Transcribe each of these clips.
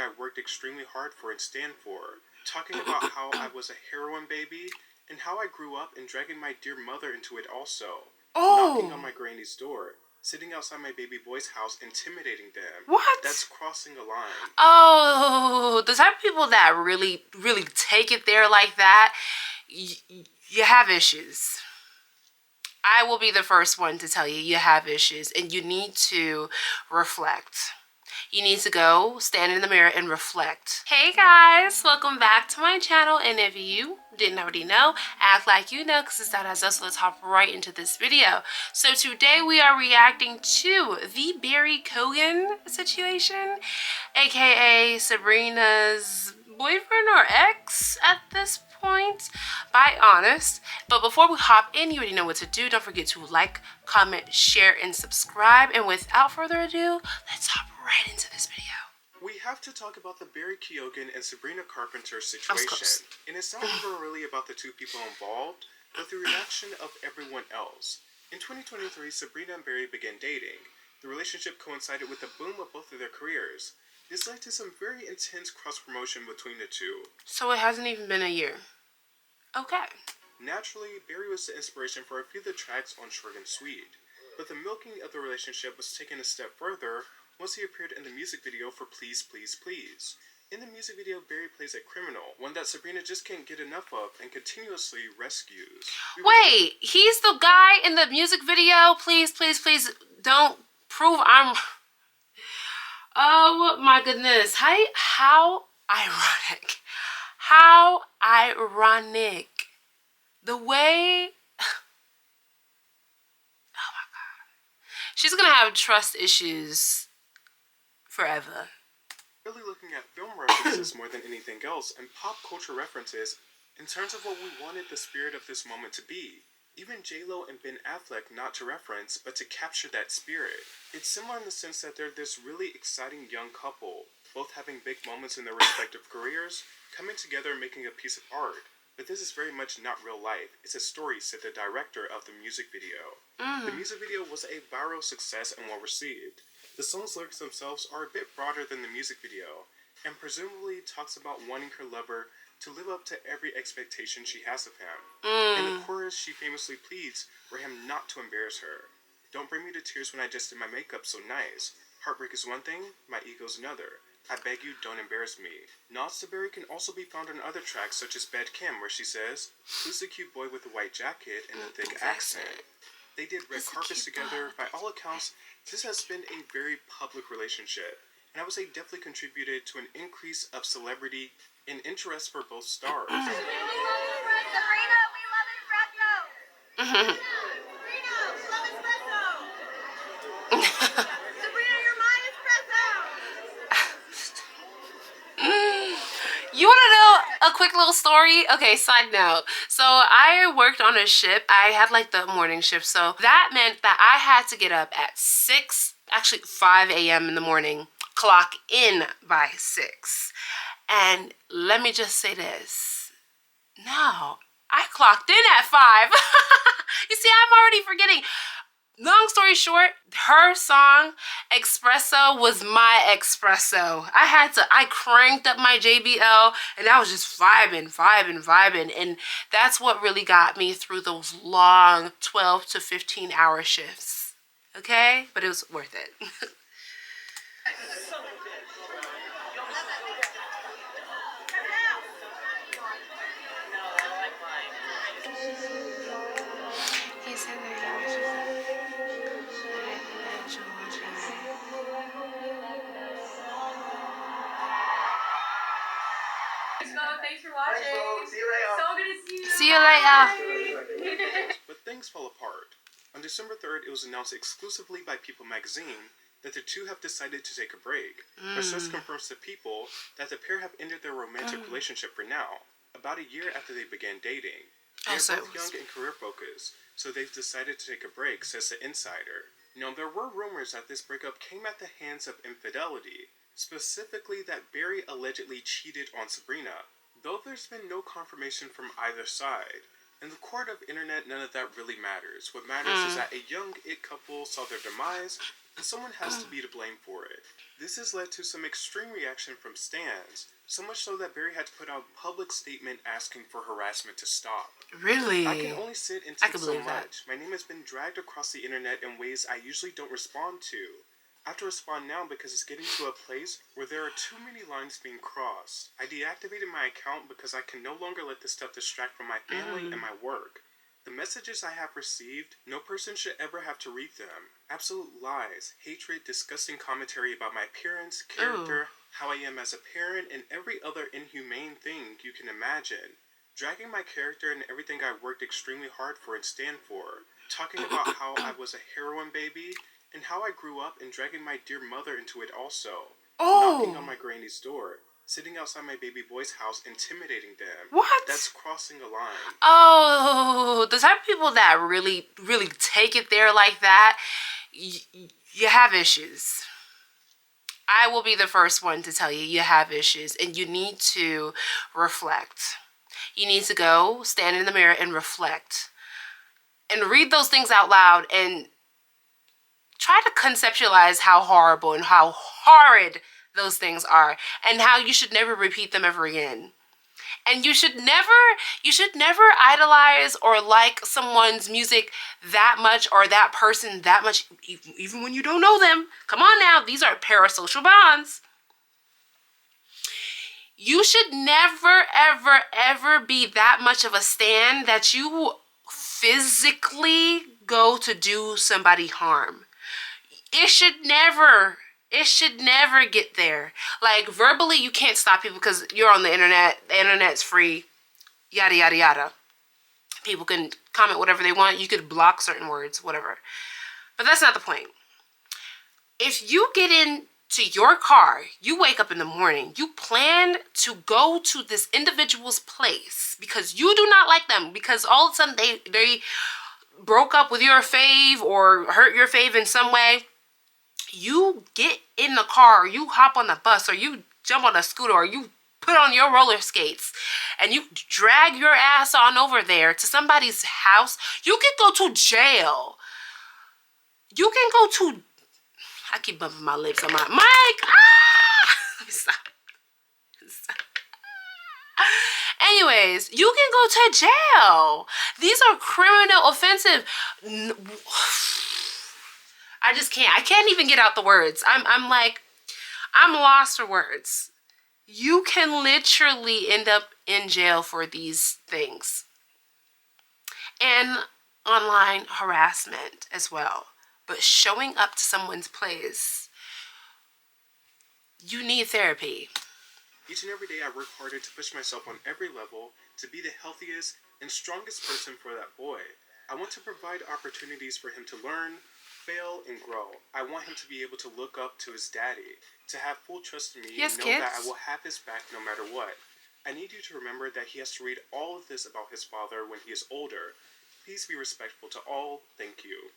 I worked extremely hard for and stand for, talking about how I was a heroin baby and how I grew up and dragging my dear mother into it also. Knocking on my granny's door, sitting outside my baby boy's house, intimidating them. What? That's crossing a line. Oh, the type of people that really, really take it there like that, you have issues. I will be the first one to tell you you have issues and you need to reflect. You need to go stand in the mirror and reflect. Hey guys, welcome back to my channel, and if you didn't already know, act like you know because it's that as us. So let's hop right into this video. So today we are reacting to the Barry Keoghan situation, aka Sabrina's boyfriend or ex at this point, by Honest. But before we hop in, you already know what to do. Don't forget to like, comment, share, and subscribe. And without further ado, let's hop right into this video. We have to talk about the Barry Keoghan and Sabrina Carpenter situation. And it's not even really about the two people involved, but the reaction of everyone else. In 2023, Sabrina and Barry began dating. The relationship coincided with the boom of both of their careers. This led to some very intense cross-promotion between the two. So it hasn't even been a year. Okay. Naturally, Barry was the inspiration for a few of the tracks on Short and Sweet. But the milking of the relationship was taken a step further once he appeared in the music video for Please, Please, Please. In the music video, Barry plays a criminal, one that Sabrina just can't get enough of and continuously rescues. Wait, he's the guy in the music video? Please, please, please don't prove I'm... Oh my goodness. How ironic. How ironic. The way... Oh my God. She's gonna have trust issues forever. Really looking at film references more than anything else and pop culture references in terms of what we wanted the spirit of this moment to be. Even J-Lo and Ben Affleck not to reference, but to capture that spirit. It's similar in the sense that they're this really exciting young couple, both having big moments in their respective careers, coming together and making a piece of art. But this is very much not real life. It's a story, said the director of the music video. The music video was a viral success and well received. The song's lyrics themselves are a bit broader than the music video, and presumably talks about wanting her lover to live up to every expectation she has of him. In the chorus, she famously pleads for him not to embarrass her. Don't bring me to tears when I just did my makeup so nice. Heartbreak is one thing, my ego's another. I beg you, don't embarrass me. Nods to Barry can also be found on other tracks such as Bad Kim, where she says, "Who's the cute boy with the white jacket and the thick accent?" They did red carpets together. By all accounts, this has been a very public relationship, and I would say definitely contributed to an increase of celebrity and interest for both stars. Sabrina, we love espresso. Sabrina, we love espresso. Sabrina, you're my espresso. You want to know a quick little story? Okay, side note. So I worked on a ship. I had like the morning shift. So that meant that I had to get up at 5 a.m. in the morning, clock in by 6. And let me just say this. No, I clocked in at 5. You see, I'm already forgetting. Long story short, her song Espresso was my espresso. I cranked up my JBL and I was just vibing. And that's what really got me through those long 12 to 15 hour shifts. Okay? But it was worth it. Thanks for watching. See you later. So good to see you. See you later. But things fell apart. On December 3rd, it was announced exclusively by People magazine that the two have decided to take a break. Our source confirms to People that the pair have ended their romantic relationship for now, about a year after they began dating. They are both young and career focused, so they've decided to take a break, says the insider. Now, there were rumors that this breakup came at the hands of infidelity, specifically that Barry allegedly cheated on Sabrina, though there's been no confirmation from either side. In the court of internet, none of that really matters. What matters is that a young it couple saw their demise and someone has to be to blame for it. This has led to some extreme reaction from stans, so much so that Barry had to put out a public statement asking for harassment to stop. Really? I can only sit and I take can so believe that. much. My name has been dragged across the internet in ways I usually don't respond to. I have to respond now because it's getting to a place where there are too many lines being crossed. I deactivated my account because I can no longer let this stuff distract from my family and my work. The messages I have received, no person should ever have to read them. Absolute lies, hatred, disgusting commentary about my appearance, character, how I am as a parent, and every other inhumane thing you can imagine. Dragging my character and everything I worked extremely hard for and stand for. Talking about how I was a heroin baby, and how I grew up, and dragging my dear mother into it also. Knocking on my granny's door. Sitting outside my baby boy's house, intimidating them. What? That's crossing a line. Oh, the type of people that really take it there like that, you have issues. I will be the first one to tell you you have issues, and you need to reflect. You need to go stand in the mirror and reflect and read those things out loud and try to conceptualize how horrible and how horrid those things are and how you should never repeat them ever again. And you should never idolize or like someone's music that much or that person that much, even when you don't know them. Come on now, these are parasocial bonds. You should never, ever, ever be that much of a stan that you physically go to do somebody harm. It should never get there. Like, verbally, you can't stop people because you're on the internet. The internet's free. Yada, yada, yada. People can comment whatever they want. You could block certain words, whatever. But that's not the point. If you get into your car, you wake up in the morning, you plan to go to this individual's place because you do not like them, because all of a sudden they broke up with your fave or hurt your fave in some way. You get in the car, or you hop on the bus, or you jump on a scooter, or you put on your roller skates, and you drag your ass on over there to somebody's house. You can go to jail. You can go to... I keep bumping my lips on my mic. Let me stop. Anyways, you can go to jail. These are criminal offensive... I just can't. I can't even get out the words. I'm lost for words. You can literally end up in jail for these things. And online harassment as well. But showing up to someone's place, you need therapy. Each and every day I work harder to push myself on every level to be the healthiest and strongest person for that boy. I want to provide opportunities for him to learn, fail, and grow. I want him to be able to look up to his daddy, to have full trust in me, and know that I will have his back no matter what. I need you to remember that he has to read all of this about his father when he is older. Please be respectful to all. Thank you.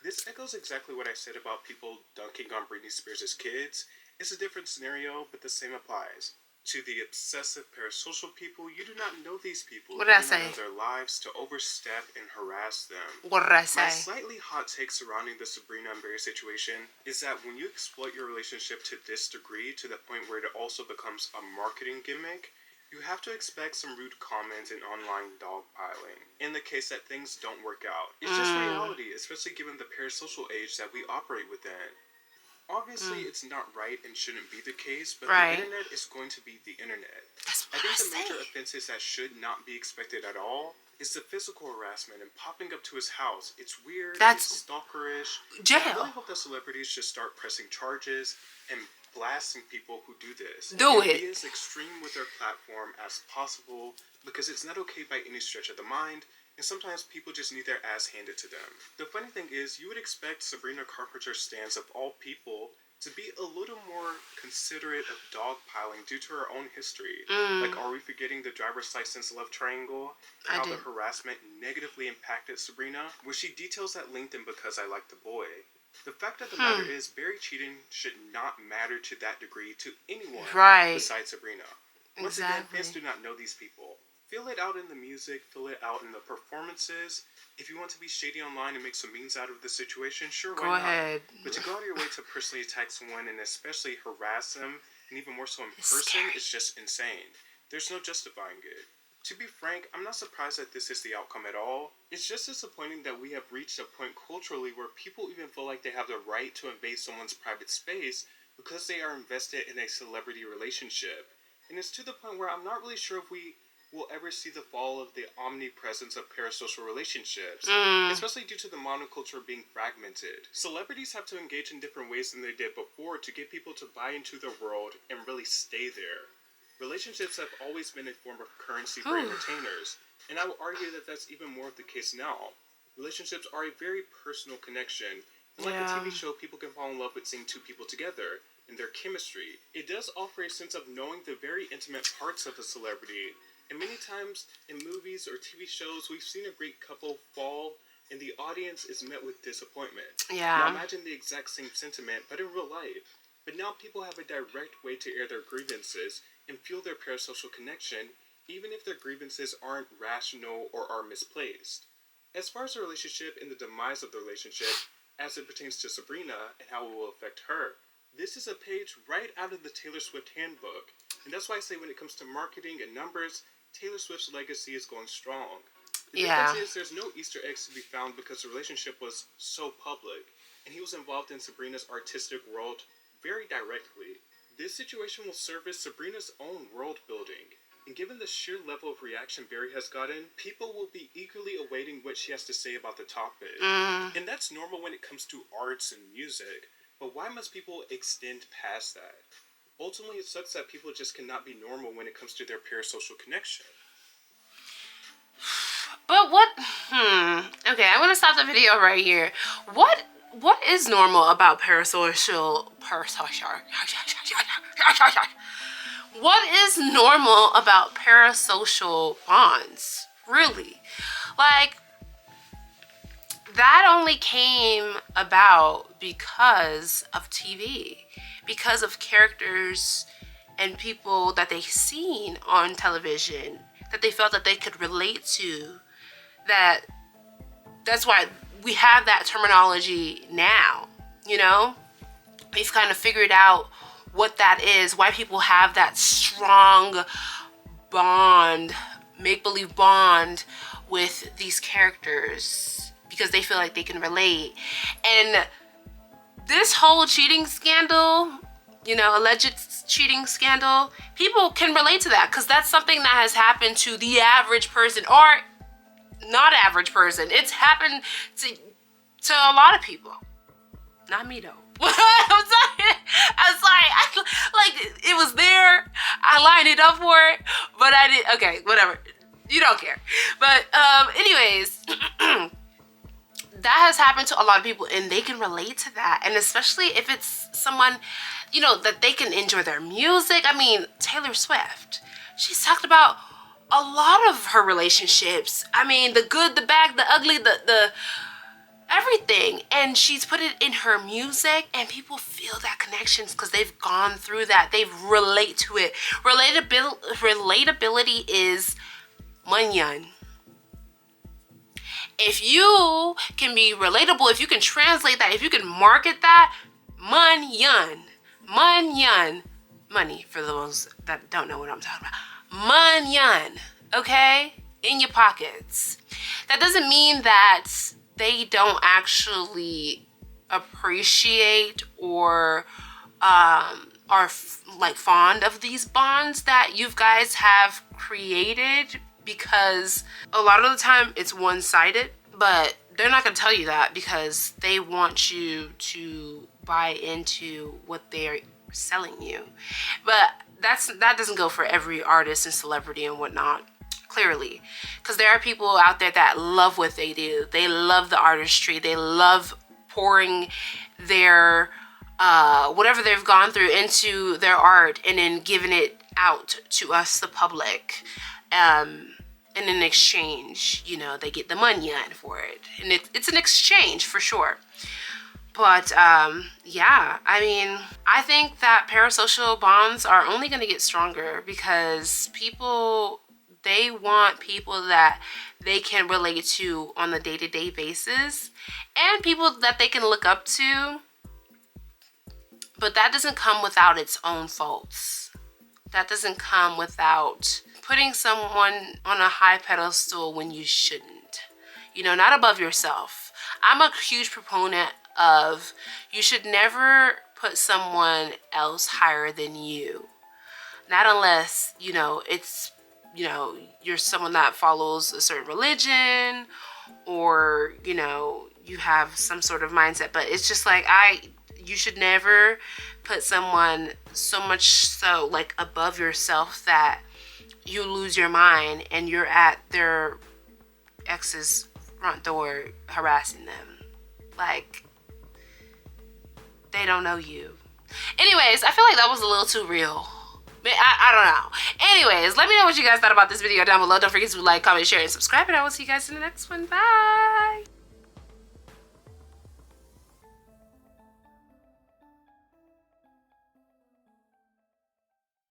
This echoes exactly what I said about people dunking on Britney Spears' kids. It's a different scenario, but the same applies. To the obsessive parasocial people, you do not know these people. What did I say? You do not know their lives to overstep and harass them. What did I say? My slightly hot take surrounding the Sabrina and Barry situation is that when you exploit your relationship to this degree, to the point where it also becomes a marketing gimmick, you have to expect some rude comments and online dogpiling in the case that things don't work out. It's just reality, especially given the parasocial age that we operate within. Obviously, it's not right and shouldn't be the case, but the internet is going to be the internet. I think the major offenses that should not be expected at all is the physical harassment and popping up to his house. It's weird, it's stalkerish. Jail. I really hope that celebrities should start pressing charges and blasting people who do this. Be as extreme with their platform as possible, because it's not okay by any stretch of the mind. And sometimes people just need their ass handed to them. The funny thing is, you would expect Sabrina Carpenter's stance of all people to be a little more considerate of dogpiling due to her own history. Like, are we forgetting the driver's license love triangle? How the harassment negatively impacted Sabrina? Where she details at length in Because I Like the Boy. The fact of the matter is, Barry cheating should not matter to that degree to anyone besides Sabrina. Once again, fans do not know these people. feel it out in the music, feel it out in the performances. If you want to be shady online and make some memes out of the situation, sure, why Go not? ahead. But to go out of your way to personally attack someone and especially harass them, and even more so in It's person, scary. is just insane. There's no justifying it. To be frank, I'm not surprised that this is the outcome at all. It's just disappointing that we have reached a point culturally where people even feel like they have the right to invade someone's private space because they are invested in a celebrity relationship. And it's to the point where I'm not really sure if we will ever see the fall of the omnipresence of parasocial relationships, especially due to the monoculture being fragmented. Celebrities have to engage in different ways than they did before to get people to buy into their world and really stay there. Relationships have always been a form of currency for entertainers, and I would argue that that's even more of the case now. Relationships are a very personal connection. Like a TV show, people can fall in love with seeing two people together and their chemistry. It does offer a sense of knowing the very intimate parts of a celebrity, and many times in movies or TV shows, we've seen a great couple fall and the audience is met with disappointment. Yeah. Now imagine the exact same sentiment, but in real life. But now people have a direct way to air their grievances and feel their parasocial connection, even if their grievances aren't rational or are misplaced. As far as the relationship and the demise of the relationship, as it pertains to Sabrina and how it will affect her, this is a page right out of the Taylor Swift handbook. And that's why I say when it comes to marketing and numbers, Taylor Swift's legacy is going strong. The difference is there's no Easter eggs to be found because the relationship was so public, and he was involved in Sabrina's artistic world very directly. This situation will service Sabrina's own world building, and given the sheer level of reaction Barry has gotten, people will be eagerly awaiting what she has to say about the topic. And that's normal when it comes to arts and music, but why must people extend past that? Ultimately, it sucks that people just cannot be normal when it comes to their parasocial connection. But what? Okay, I'm gonna stop the video right here. What is normal about parasocial? What is normal about parasocial bonds? Really? Like, that only came about because of TV, because of characters and people that they've seen on television that they felt that they could relate to. That's why we have that terminology now, you know? We've kind of figured out what that is, why people have that strong bond, make-believe bond with these characters because they feel like they can relate. And this whole cheating scandal, you know, alleged cheating scandal, people can relate to that because that's something that has happened to the average person or not average person. It's happened to a lot of people. Not me though. I'm sorry. It was there. I lined it up for it, but I didn't. Okay, whatever. You don't care. But anyways, that has happened to a lot of people and they can relate to that. And especially if it's someone, you know, that they can enjoy their music. I mean, Taylor Swift, she's talked about a lot of her relationships. I mean, the good, the bad, the ugly, the everything. And she's put it in her music and people feel that connections because they've gone through that. They relate to it. Relatability is manyan. If you can be relatable, if you can translate that, if you can market that, manyan. Money, for those that don't know what I'm talking about. Manyan, okay? In your pockets. That doesn't mean that they don't actually appreciate or are like fond of these bonds that you guys have created, because a lot of the time it's one-sided, but they're not gonna tell you that because they want you to buy into what they're selling you. But that doesn't go for every artist and celebrity and whatnot, clearly, because there are people out there that love what they do. They love the artistry. They love pouring their whatever they've gone through into their art and then giving it out to us, the public. And in exchange, you know, they get the money for it, and it's an exchange for sure. But yeah, I mean, I think that parasocial bonds are only going to get stronger because people They want people that they can relate to on a day-to-day basis and people that they can look up to. But that doesn't come without its own faults. That doesn't come without putting someone on a high pedestal when you shouldn't. You know, not above yourself. I'm a huge proponent of you should never put someone else higher than you. Not unless, you know, it's, you know, you're someone that follows a certain religion or, you know, you have some sort of mindset. But it's just like, you should never put someone so much so like above yourself that you lose your mind and you're at their ex's front door harassing them. Like, they don't know you. Anyways, I feel like that was a little too real. I don't know. Anyways, let me know what you guys thought about this video down below. Don't forget to like, comment, share, and subscribe. And I will see you guys in the next one. Bye.